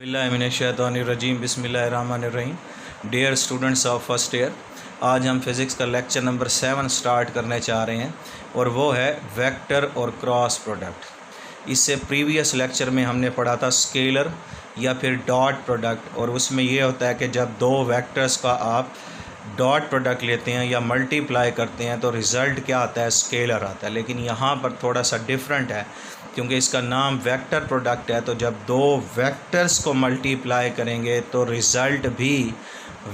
बिस्मिल्लाहिर्रहमानिर्रहीम बिस्मिल्लाहिर्रहमानिर्रहीम। Dear students of first year, आज हम फिज़िक्स का लेक्चर नंबर 7 स्टार्ट करने चाह रहे हैं और वो है वेक्टर और क्रॉस प्रोडक्ट। इससे प्रीवियस लेक्चर में हमने पढ़ा था स्केलर या फिर डॉट प्रोडक्ट, और उसमें ये होता है कि जब दो वेक्टर्स का आप डॉट प्रोडक्ट लेते हैं या मल्टीप्लाई करते हैं तो रिज़ल्ट क्या आता है, स्केलर आता है। लेकिन यहाँ पर थोड़ा सा डिफरेंट है क्योंकि इसका नाम वेक्टर प्रोडक्ट है, तो जब दो वेक्टर्स को मल्टीप्लाई करेंगे तो रिज़ल्ट भी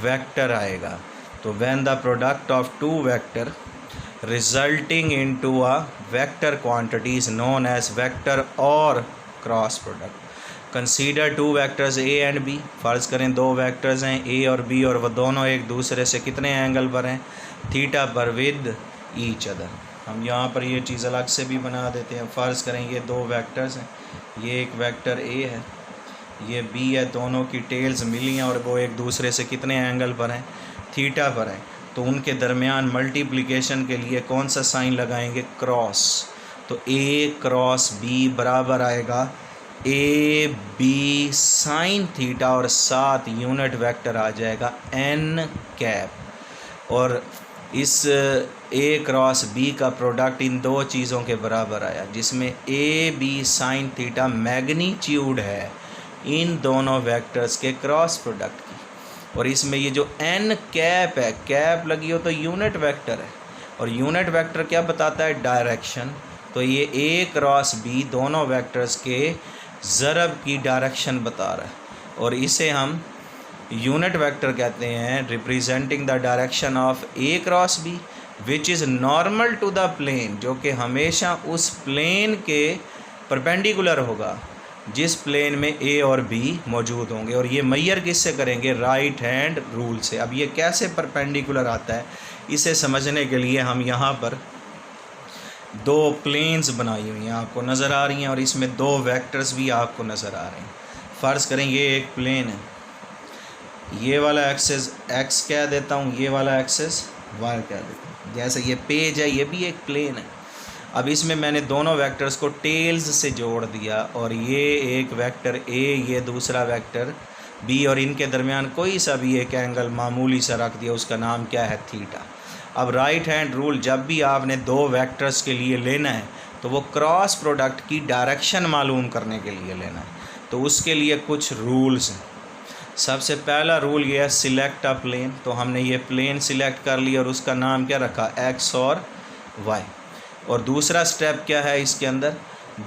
वेक्टर आएगा। तो when the product of two vector resulting into a vector quantity is known as vector और cross product. Consider two vectors a and b. फ़र्ज़ करें दो वेक्टर्स हैं ए और बी और वह दोनों एक दूसरे से कितने एंगल पर हैं, थीटा पर विद ईच अदर। हम यहाँ पर ये चीज़ अलग से भी बना देते हैं। फ़र्ज़ करें ये दो वेक्टर्स हैं, ये एक वेक्टर ए है, ये बी है, दोनों की टेल्स मिली हैं और वो एक दूसरे से कितने एंगल पर हैं, थीटा पर है। तो उनके दरमियान मल्टीप्लिकेशन के लिए कौन सा साइन लगाएंगे, क्रॉस। तो ए क्रॉस बी बराबर आएगा ए बी साइन थीटा और साथ यूनिट वेक्टर आ जाएगा एन कैप। और इस ए क्रॉस बी का प्रोडक्ट इन दो चीज़ों के बराबर आया, जिसमें A B sine theta magnitude है इन दोनों वेक्टर्स के क्रॉस प्रोडक्ट की। और इसमें ये जो एन कैप है, कैप लगी हो तो यूनिट वेक्टर है, और यूनिट वेक्टर क्या बताता है, डायरेक्शन। तो ये ए क्रॉस बी दोनों वेक्टर्स के ज़रब की डायरेक्शन बता रहा है, और इसे हम यूनिट वेक्टर कहते हैं, representing the direction of A cross B which is normal to the plane, जो कि हमेशा उस प्लेन के परपेंडिकुलर होगा जिस प्लेन में ए और बी मौजूद होंगे। और ये मैयर किससे करेंगे, राइट हैंड रूल से। अब ये कैसे परपेंडिकुलर आता है, इसे समझने के लिए हम यहाँ पर दो प्लेन्स बनाई हुई हैं, आपको नज़र आ रही हैं, और इसमें दो वेक्टर्स भी आपको नज़र आ रहे हैं। फ़र्ज़ करें ये एक प्लेन है, ये वाला एक्सेस एक्स कह देता हूँ, ये वाला एक्सेस वाई कह देता हूँ। जैसे ये पेज है, ये भी एक प्लेन है। अब इसमें मैंने दोनों वेक्टर्स को टेल्स से जोड़ दिया, और ये एक वेक्टर ए, ये दूसरा वेक्टर बी, और इनके दरमियान कोई सा भी एक एंगल मामूली सा रख दिया, उसका नाम क्या है, थीटा। अब राइट हैंड रूल, जब भी आपने दो वेक्टर्स के लिए लेना है तो वो क्रॉस प्रोडक्ट की डायरेक्शन मालूम करने के लिए लेना है। तो उसके लिए कुछ रूल्स हैं। सबसे पहला रूल ये है, सिलेक्ट अ प्लेन। तो हमने ये प्लेन सिलेक्ट कर लिया और उसका नाम क्या रखा, एक्स और वाई। और दूसरा स्टेप क्या है इसके अंदर,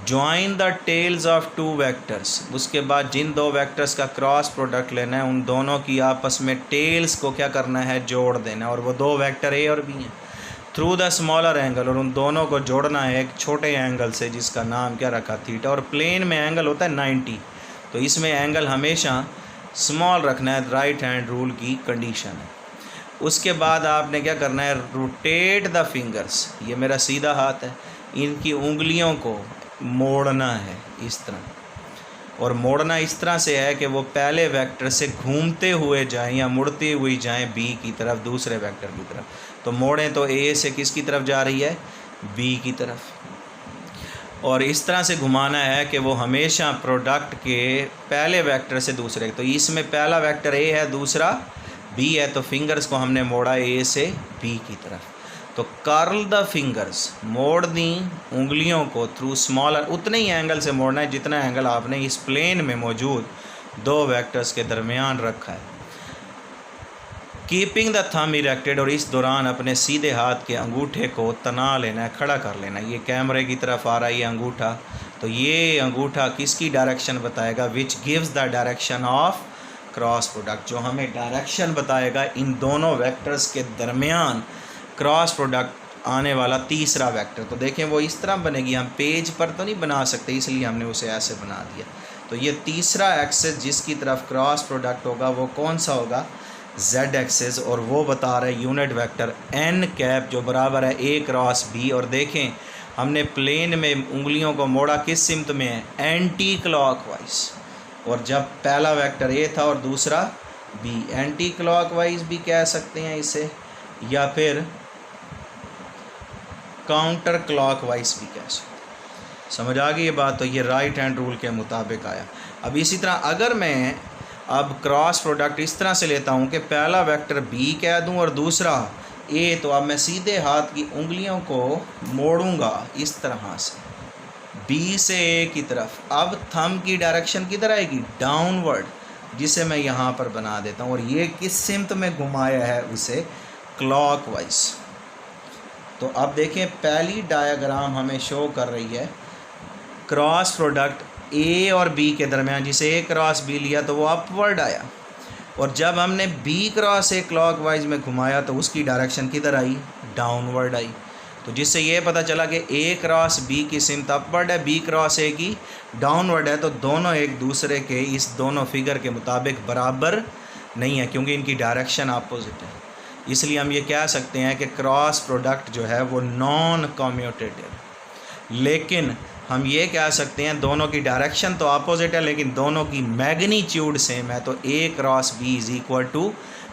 join the tails of two vectors. उसके बाद जिन दो वेक्टर्स का क्रॉस प्रोडक्ट लेना है उन दोनों की आपस में टेल्स को क्या करना है, जोड़ देना, और वो दो वेक्टर ए और बी हैं, थ्रू द स्मॉलर एंगल। और उन दोनों को जोड़ना है एक छोटे एंगल से जिसका नाम क्या रखा, थीटा। और प्लेन में एंगल होता है 90, तो इसमें एंगल हमेशा स्मॉल रखना है, राइट हैंड रूल की कंडीशन है। उसके बाद आपने क्या करना है, रोटेट द फिंगर्स। ये मेरा सीधा हाथ है, इनकी उंगलियों को मोड़ना है इस तरह। और मोड़ना इस तरह से है कि वो पहले वेक्टर से घूमते हुए जाएं या मुड़ती हुई जाएं बी की तरफ, दूसरे वेक्टर की तरफ। तो मोड़ें तो ए से किसकी तरफ जा रही है, बी की तरफ। और इस तरह से घुमाना है कि वो हमेशा प्रोडक्ट के पहले वेक्टर से दूसरे। तो इसमें पहला वेक्टर ए है, दूसरा बी है, तो फिंगर्स को हमने मोड़ा ए से बी की तरफ। तो कर्ल द फिंगर्स, मोड़ दी उंगलियों को थ्रू स्मॉलर, उतने ही एंगल से मोड़ना है जितना एंगल आपने इस प्लेन में मौजूद दो वेक्टर्स के दरमियान रखा है। कीपिंग द थंब इरेक्टेड, और इस दौरान अपने सीधे हाथ के अंगूठे को तना लेना है, खड़ा कर लेना है। ये कैमरे की तरफ आ रहा है ये अंगूठा, तो ये अंगूठा किसकी डायरेक्शन बताएगा, which gives the direction of cross product, जो हमें डायरेक्शन बताएगा इन दोनों वेक्टर्स के दरमियान क्रॉस प्रोडक्ट आने वाला तीसरा वेक्टर। तो देखें वो इस तरह बनेगी, हम पेज पर तो नहीं बना सकते इसलिए हमने उसे ऐसे बना दिया। तो ये तीसरा एक्सेस जिसकी तरफ क्रॉस प्रोडक्ट होगा वो कौन सा होगा, जेड एक्सेस, और वो बता रहा है यूनिट वेक्टर एन कैप, जो बराबर है ए क्रॉस बी। और देखें हमने प्लेन में उंगलियों को मोड़ा किस सिमत में है, एंटी क्लॉकवाइज। और जब पहला वेक्टर ए था और दूसरा बी, एंटी क्लॉकवाइज भी कह सकते हैं इसे, या फिर काउंटर क्लॉकवाइज भी कह सकते हैं। समझ आ गई ये बात। तो ये राइट हैंड रूल के मुताबिक आया। अब इसी तरह अगर मैं अब क्रॉस प्रोडक्ट इस तरह से लेता हूँ कि पहला वेक्टर बी कह दूँ और दूसरा ए, तो अब मैं सीधे हाथ की उंगलियों को मोड़ूंगा इस तरह से बी से ए की तरफ। अब थंब की डायरेक्शन किधर आएगी? डाउनवर्ड, जिसे मैं यहाँ पर बना देता हूँ। और ये किस सिमत में घुमाया है? उसे क्लॉकवाइज। तो अब देखें पहली डायग्राम हमें शो कर रही है क्रॉस प्रोडक्ट ए और बी के दरमियान, जिसे ए क्रॉस बी लिया तो वो अपवर्ड आया, और जब हमने बी क्रॉस ए क्लॉकवाइज में घुमाया तो उसकी डायरेक्शन किधर आई? डाउनवर्ड आई। तो जिससे ये पता चला कि ए क्रॉस बी की सिमत अपवर्ड है, बी क्रॉस ए की डाउनवर्ड है। तो दोनों एक दूसरे के इस दोनों फिगर के मुताबिक बराबर नहीं है, क्योंकि इनकी डायरेक्शन अपोजिट है। इसलिए हम ये कह सकते हैं कि क्रॉस प्रोडक्ट जो है वो नॉन कम्यूटेटिव। लेकिन हम ये कह सकते हैं दोनों की डायरेक्शन तो अपोजिट है, लेकिन दोनों की मैग्नीट्यूड सेम है। तो a cross B is equal to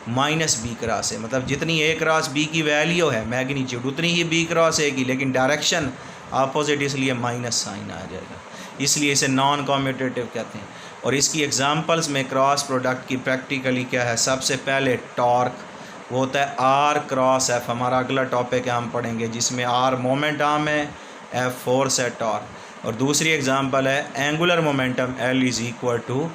minus b cross a, मतलब जितनी ए क्रॉस बी की वैल्यू है मैग्नीट्यूड, उतनी ही बी क्रॉस ए की, लेकिन डायरेक्शन अपोजिट, इसलिए माइनस साइन आ जाएगा। इसलिए इसे नॉन कम्यूटेटिव कहते हैं। और इसकी एग्जांपल्स में क्रॉस प्रोडक्ट की प्रैक्टिकली क्या है? सबसे पहले टॉर्क, वो होता है आर क्रॉस एफ। हमारा अगला टॉपिक है, हम पढ़ेंगे, जिसमें आर मोमेंट आर्म है, एफ फोर्स है, टॉर्क। और दूसरी एग्जांपल है angular momentum, L is equal to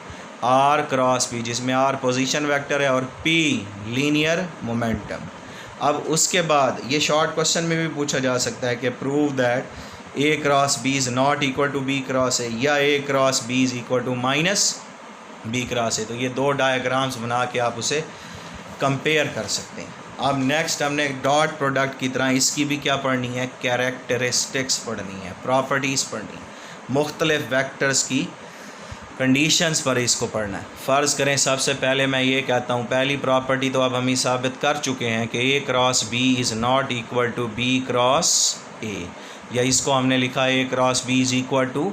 R cross P, जिसमें आर पोजीशन वेक्टर है और पी लीनियर मोमेंटम। अब उसके बाद ये शॉर्ट क्वेश्चन में भी पूछा जा सकता है कि prove that a cross B is not equal to b cross a, या a cross B is equal to minus b cross a. तो ये दो डायग्राम्स बना के आप उसे कंपेयर कर सकते हैं। अब नेक्स्ट हमने डॉट प्रोडक्ट की तरह इसकी भी क्या पढ़नी है? कैरेक्टरिस्टिक्स पढ़नी है, प्रॉपर्टीज़ पढ़नी है, मुख्तलिफ वेक्टर्स की कंडीशंस पर इसको पढ़ना है। फ़र्ज़ करें सबसे पहले मैं ये कहता हूँ, पहली प्रॉपर्टी तो अब हम ही साबित कर चुके हैं कि a cross B is not equal to b cross a, या इसको हमने लिखा a cross B is equal to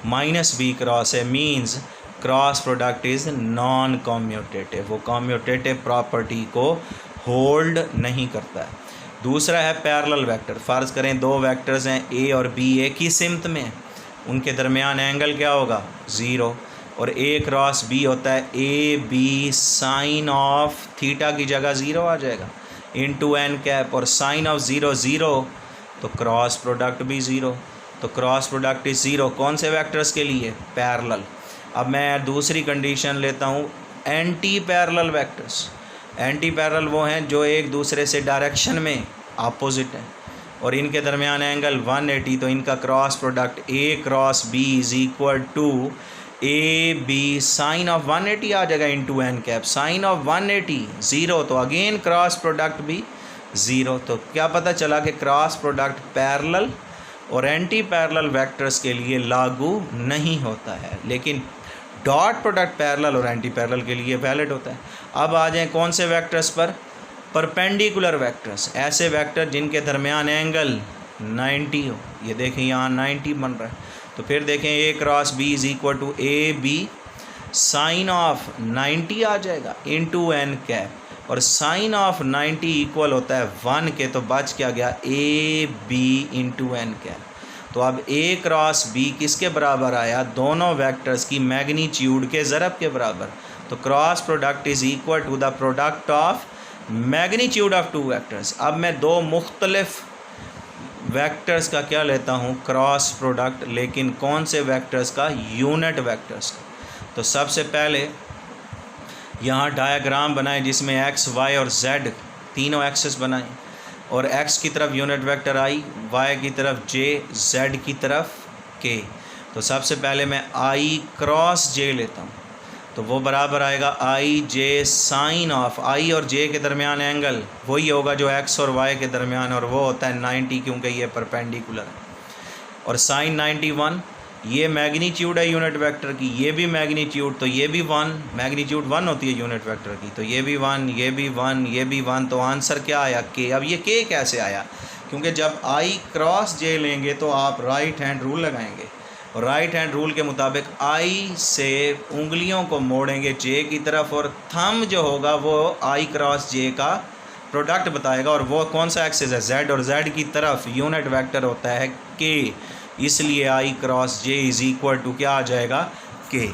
minus b cross a, means cross product is non commutative. वो कम्यूटेटिव प्रॉपर्टी को होल्ड नहीं करता है। दूसरा है पैरेलल वेक्टर। फ़र्ज़ करें दो वेक्टर्स हैं ए और बी, एक ही सिमत में, उनके दरमियान एंगल क्या होगा? ज़ीरो। और ए क्रॉस बी होता है A B sine of theta की जगह ज़ीरो आ जाएगा इनटू एन कैप, और साइन ऑफ ज़ीरो ज़ीरो, तो क्रॉस प्रोडक्ट भी ज़ीरो। तो क्रॉस प्रोडक्ट इज़ ज़ीरो कौन से वेक्टर्स के लिए? पैरेलल। अब मैं दूसरी कंडीशन लेता हूँ, anti parallel vectors. Anti parallel वो हैं जो एक दूसरे से डायरेक्शन में अपोजिट हैं और इनके दरमियान एंगल 180, तो इनका cross product A cross B is equal to A B sine of 180 आ जाएगा into n cap. Sine of 180 zero, तो अगेन क्रॉस प्रोडक्ट भी ज़ीरो। तो क्या पता चला कि क्रॉस प्रोडक्ट पैरेलल और एंटी पैरेलल वेक्टर्स के लिए लागू नहीं होता है, लेकिन डॉट प्रोडक्ट पैरेलल और एंटी पैरेलल के लिए वैलिड होता है। अब आ जाएं कौन से वेक्टर्स पर? परपेंडिकुलर वेक्टर्स, ऐसे वेक्टर जिनके दरमियान एंगल 90 हो। ये देखें यहाँ 90 बन रहा है। तो फिर देखें a cross B is equal to A B sine of 90 आ जाएगा इनटू एन कैप, और साइन ऑफ 90 इक्वल होता है 1 के, तो बच क्या गया? A b into n cap. तो अब ए क्रॉस बी किसके बराबर आया? दोनों वेक्टर्स की मैग्नीट्यूड के ज़रब के बराबर। तो cross product is equal to the product of magnitude of two vectors. अब मैं दो मुख्तलिफ वेक्टर्स का क्या लेता हूँ? क्रॉस प्रोडक्ट, लेकिन कौन से वेक्टर्स का? यूनिट वेक्टर्स का। तो सबसे पहले यहाँ डायग्राम बनाएं जिसमें एक्स वाई और जेड तीनों एक्सेस बनाएं, और एक्स की तरफ यूनिट वेक्टर आई, वाई की तरफ जे, जेड की तरफ के। तो सबसे पहले मैं आई क्रॉस जे लेता हूँ, तो वो बराबर आएगा आई जे साइन ऑफ, आई और जे के दरमियान एंगल वही होगा जो एक्स और वाई के दरमियान, और वो होता है 90, क्योंकि ये परपेंडिकुलर है। और साइन 91 ये मैग्नीट्यूड है यूनिट वेक्टर की, ये भी मैग्नीट्यूड, तो ये भी 1, मैग्नीट्यूड 1 होती है यूनिट वेक्टर की, तो ये भी 1, ये भी 1, ये भी 1। तो आंसर क्या आया? के। अब ये के कैसे आया? क्योंकि जब आई क्रॉस जे लेंगे तो आप राइट हैंड रूल लगाएंगे, और राइट हैंड रूल के मुताबिक आई से उंगलियों को मोड़ेंगे जे की तरफ, और थंब जो होगा वो आई क्रॉस जे का प्रोडक्ट बताएगा, और वो कौन सा एक्सिस है? जेड, और जेड की तरफ यूनिट वेक्टर होता है के। इसलिए i cross j is equal to क्या आ जाएगा, के।